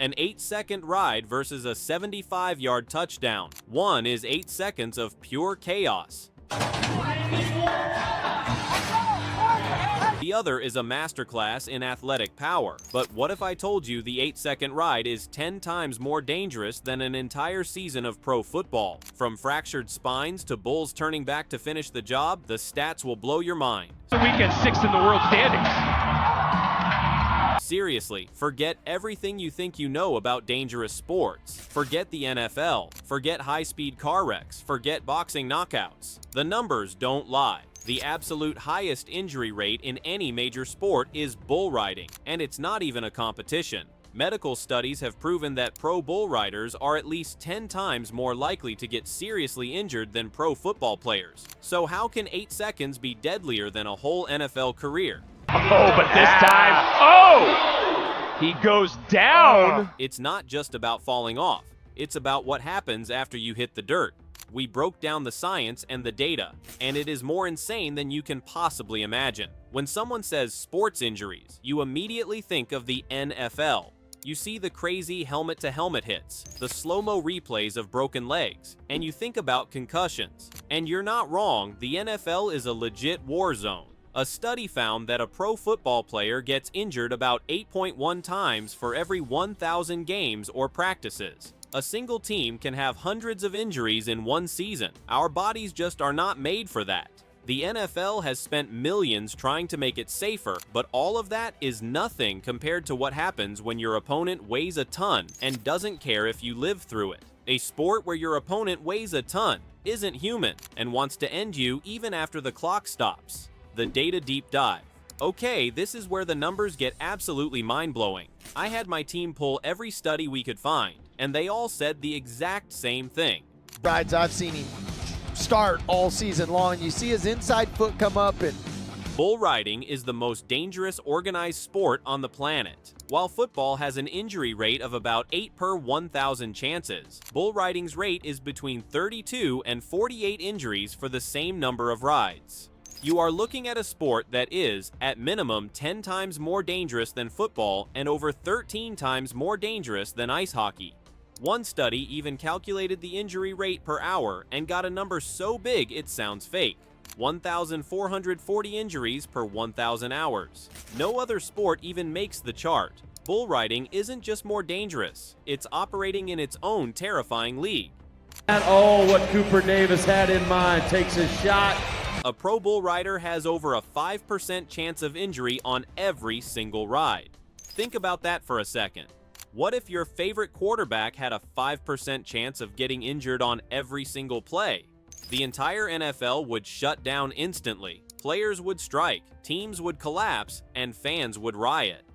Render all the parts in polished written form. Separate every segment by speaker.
Speaker 1: An 8-second ride versus a 75-yard touchdown. One is 8 seconds of pure chaos. The other is a masterclass in athletic power. But what if I told you the 8-second ride is 10 times more dangerous than an entire season of pro football? From fractured spines to Bulls turning back to finish the job, the stats will blow your mind.
Speaker 2: The weekend 6th in the world standings.
Speaker 1: Seriously, forget everything you think you know about dangerous sports. Forget the NFL. Forget high-speed car wrecks. Forget boxing knockouts. The numbers don't lie. The absolute highest injury rate in any major sport is bull riding, and it's not even a competition. Medical studies have proven that pro bull riders are at least 10 times more likely to get seriously injured than pro football players. So how can 8 seconds be deadlier than a whole NFL career?
Speaker 2: Oh, but this time, he goes down.
Speaker 1: It's not just about falling off. It's about what happens after you hit the dirt. We broke down the science and the data, and it is more insane than you can possibly imagine. When someone says sports injuries, you immediately think of the NFL. You see the crazy helmet-to-helmet hits, the slow-mo replays of broken legs, and you think about concussions. And you're not wrong, the NFL is a legit war zone. A study found that a pro football player gets injured about 8.1 times for every 1,000 games or practices. A single team can have hundreds of injuries in one season. Our bodies just are not made for that. The NFL has spent millions trying to make it safer, but all of that is nothing compared to what happens when your opponent weighs a ton and doesn't care if you live through it. A sport where your opponent weighs a ton, isn't human, and wants to end you even after the clock stops. The data deep dive. Okay, this is where the numbers get absolutely mind-blowing. I had my team pull every study we could find, and they all said the exact same thing.
Speaker 3: Rides I've seen him start all season long. You see his inside foot come up and...
Speaker 1: Bull riding is the most dangerous organized sport on the planet. While football has an injury rate of about 8 per 1,000 chances, bull riding's rate is between 32 and 48 injuries for the same number of rides. You are looking at a sport that is, at minimum, 10 times more dangerous than football and over 13 times more dangerous than ice hockey. One study even calculated the injury rate per hour and got a number so big it sounds fake. 1,440 injuries per 1,000 hours. No other sport even makes the chart. Bull riding isn't just more dangerous, it's operating in its own terrifying league.
Speaker 4: And oh, what Cooper Davis had in mind, takes a shot.
Speaker 1: A pro bull rider has over a 5% chance of injury on every single ride. Think about that for a second. What if your favorite quarterback had a 5% chance of getting injured on every single play? The entire NFL would shut down instantly. Players would strike, teams would collapse, and fans would riot.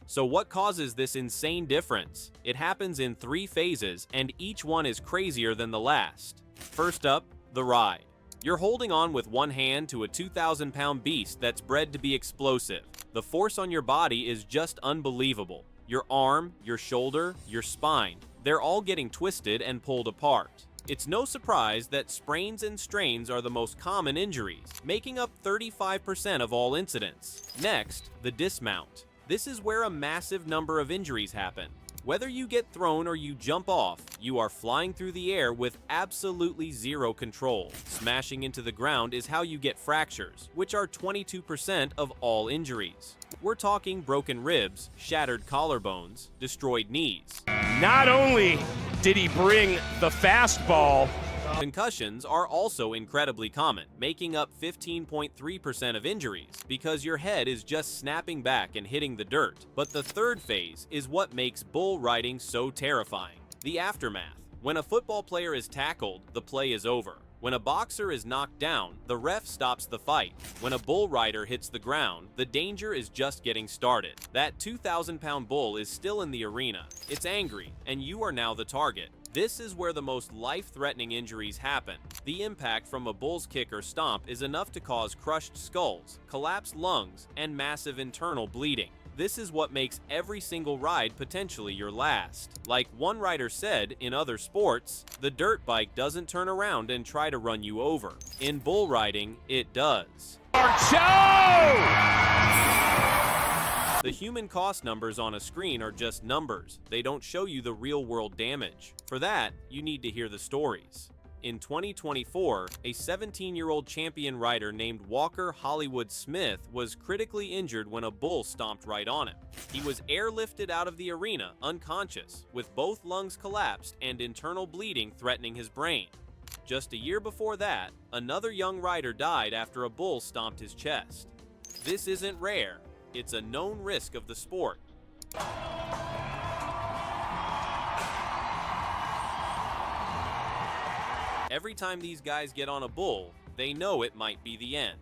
Speaker 1: So what causes this insane difference? It happens in 3 phases, and each one is crazier than the last. First up, the ride. You're holding on with one hand to a 2,000-pound beast that's bred to be explosive. The force on your body is just unbelievable. Your arm, your shoulder, your spine, they're all getting twisted and pulled apart. It's no surprise that sprains and strains are the most common injuries, making up 35% of all incidents. Next, the dismount. This is where a massive number of injuries happen. Whether you get thrown or you jump off, you are flying through the air with absolutely zero control. Smashing into the ground is how you get fractures, which are 22% of all injuries. We're talking broken ribs, shattered collarbones, destroyed knees.
Speaker 2: Not only did he bring the fastball,
Speaker 1: Concussions are also incredibly common, making up 15.3% of injuries, because your head is just snapping back and hitting the dirt. But the third phase is what makes bull riding so terrifying: the aftermath. When a football player is tackled, the play is over. When a boxer is knocked down, the ref stops the fight. When a bull rider hits the ground, the danger is just getting started. That 2,000-pound bull is still in the arena. It's angry, and you are now the target. This is where the most life-threatening injuries happen. The impact from a bull's kick or stomp is enough to cause crushed skulls, collapsed lungs, and massive internal bleeding. This is what makes every single ride potentially your last. Like one rider said, in other sports, the dirt bike doesn't turn around and try to run you over. In bull riding, it does. The human cost numbers on a screen are just numbers. They don't show you the real-world damage. For that, you need to hear the stories. In 2024, a 17-year-old champion rider named Walker Hollywood Smith was critically injured when a bull stomped right on him. He was airlifted out of the arena unconscious, with both lungs collapsed and internal bleeding threatening his brain. Just a year before that, another young rider died after a bull stomped his chest. This isn't rare. It's a known risk of the sport. Every time these guys get on a bull, they know it might be the end.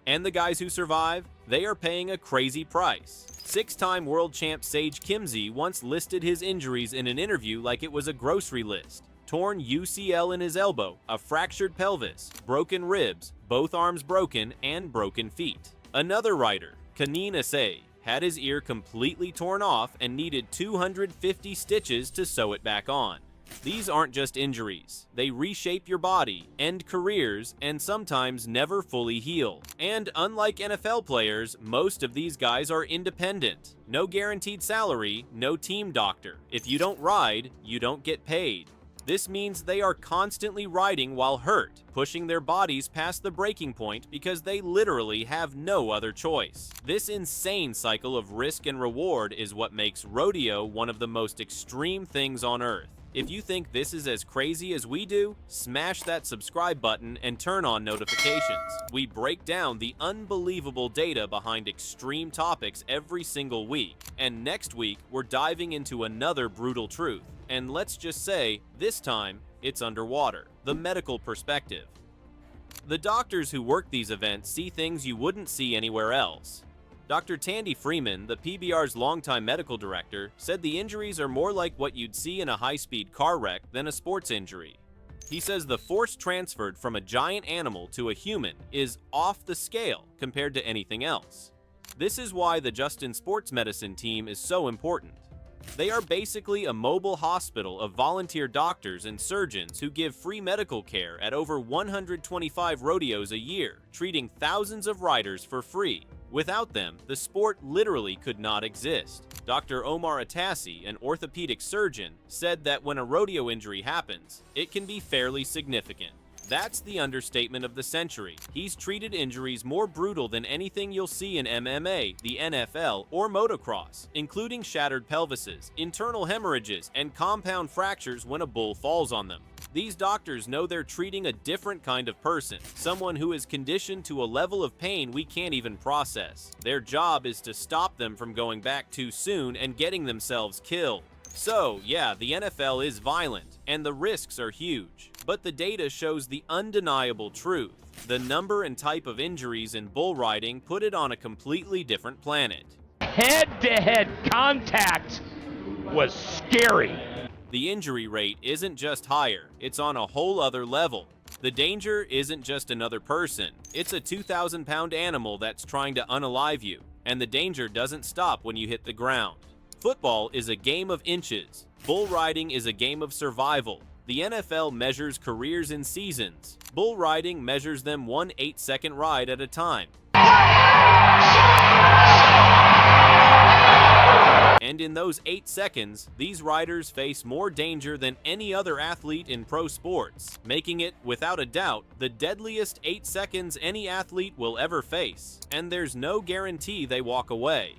Speaker 1: And the guys who survive, they are paying a crazy price. Six-time world champ Sage Kimzey once listed his injuries in an interview like it was a grocery list. Torn UCL in his elbow, a fractured pelvis, broken ribs, both arms broken, and broken feet. Another rider, Kaneen Asay, had his ear completely torn off and needed 250 stitches to sew it back on. These aren't just injuries. They reshape your body, end careers, and sometimes never fully heal. And unlike NFL players, most of these guys are independent. No guaranteed salary, no team doctor. If you don't ride, you don't get paid. This means they are constantly riding while hurt, pushing their bodies past the breaking point because they literally have no other choice. This insane cycle of risk and reward is what makes rodeo one of the most extreme things on earth. If you think this is as crazy as we do, smash that subscribe button and turn on notifications. We break down the unbelievable data behind extreme topics every single week. And next week, we're diving into another brutal truth. And let's just say, this time, it's underwater. The medical perspective. The doctors who work these events see things you wouldn't see anywhere else. Dr. Tandy Freeman, the PBR's longtime medical director, said the injuries are more like what you'd see in a high-speed car wreck than a sports injury. He says the force transferred from a giant animal to a human is off the scale compared to anything else. This is why the Justin Sports Medicine team is so important. They are basically a mobile hospital of volunteer doctors and surgeons who give free medical care at over 125 rodeos a year, treating thousands of riders for free. Without them, the sport literally could not exist. Dr. Omar Atassi, an orthopedic surgeon, said that when a rodeo injury happens, it can be fairly significant. That's the understatement of the century. He's treated injuries more brutal than anything you'll see in MMA, the NFL, or motocross, including shattered pelvises, internal hemorrhages, and compound fractures when a bull falls on them. These doctors know they're treating a different kind of person, someone who is conditioned to a level of pain we can't even process. Their job is to stop them from going back too soon and getting themselves killed. So, yeah, the NFL is violent, and the risks are huge. But the data shows the undeniable truth. The number and type of injuries in bull riding put it on a completely different planet.
Speaker 2: Head-to-head contact was scary.
Speaker 1: The injury rate isn't just higher, it's on a whole other level. The danger isn't just another person, it's a 2,000-pound animal that's trying to unalive you, and the danger doesn't stop when you hit the ground. Football is a game of inches. Bull riding is a game of survival. The NFL measures careers in seasons. Bull riding measures them 1 8-second ride at a time. And in those 8 seconds, these riders face more danger than any other athlete in pro sports, making it, without a doubt, the deadliest 8 seconds any athlete will ever face. And there's no guarantee they walk away.